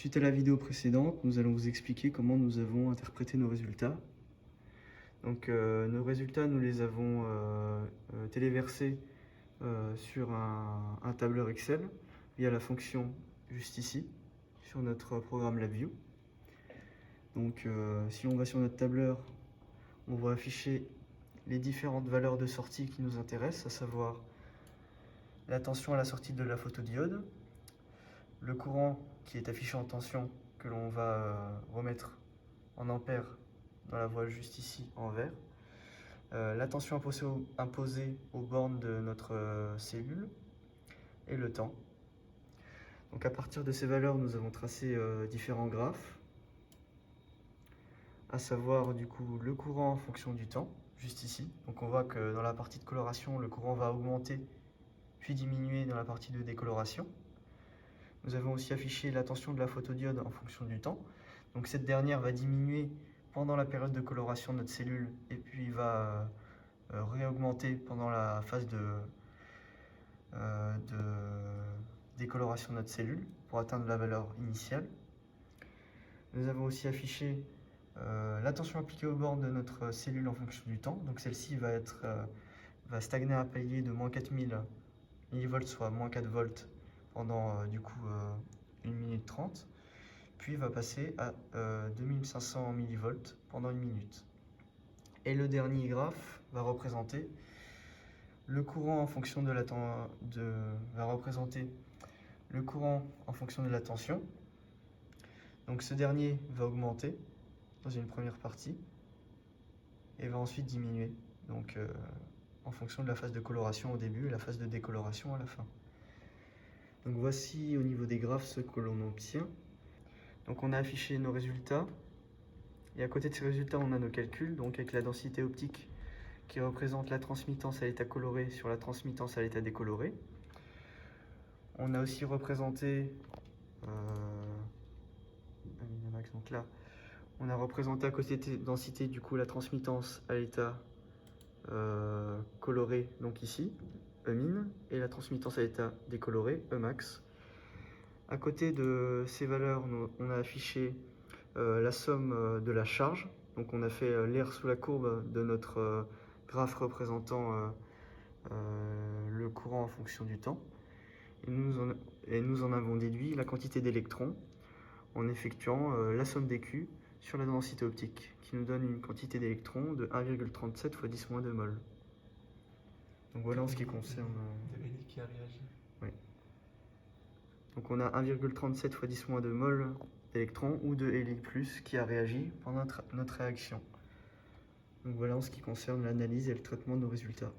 Suite à la vidéo précédente, nous allons vous expliquer comment nous avons interprété nos résultats. Donc nos résultats, nous les avons téléversés sur un tableur Excel via la fonction juste ici, sur notre programme LabVIEW. Donc si on va sur notre tableur, on va afficher les différentes valeurs de sortie qui nous intéressent, à savoir la tension à la sortie de la photodiode, le courant qui est affiché en tension que l'on va remettre en ampères dans la voie juste ici en vert, la tension imposée aux bornes de notre cellule et le temps. Donc à partir de ces valeurs, nous avons tracé différents graphes, à savoir du coup le courant en fonction du temps, juste ici. Donc on voit que dans la partie de coloration, le courant va augmenter puis diminuer dans la partie de décoloration. Nous avons aussi affiché la tension de la photodiode en fonction du temps. Donc cette dernière va diminuer pendant la période de coloration de notre cellule et puis va réaugmenter pendant la phase de décoloration de notre cellule pour atteindre la valeur initiale. Nous avons aussi affiché la tension appliquée aux bornes de notre cellule en fonction du temps. Donc celle-ci va stagner à un palier de moins 4000 mV, soit moins 4 volts pendant du coup 1 minute 30, puis va passer à 2500 mV pendant 1 minute. Et le dernier graphe va représenter le courant en fonction de la le courant en fonction de la tension. Donc ce dernier va augmenter dans une première partie et va ensuite diminuer, donc en fonction de la phase de coloration au début et la phase de décoloration à la fin. Donc voici au niveau des graphes ce que l'on obtient. Donc on a affiché nos résultats et à côté de ces résultats on a nos calculs, donc avec la densité optique qui représente la transmittance à l'état coloré sur la transmittance à l'état décoloré. On a aussi représenté donc là on a représenté à côté de densité du coup la transmittance à l'état coloré, donc ici Emin, et la transmittance à l'état décoloré, Emax. À côté de ces valeurs, on a affiché la somme de la charge. Donc on a fait l'air sous la courbe de notre graphe représentant le courant en fonction du temps. Et nous en avons déduit la quantité d'électrons en effectuant la somme des Q sur la densité optique, qui nous donne une quantité d'électrons de 1,37 × 10-2 mol. Donc voilà en ce qui concerne... De Eli qui a réagi. Oui. Donc on a 1,37 × 10-2 mol d'électrons ou de Eli+, qui a réagi pendant notre réaction. Donc voilà en ce qui concerne l'analyse et le traitement de nos résultats.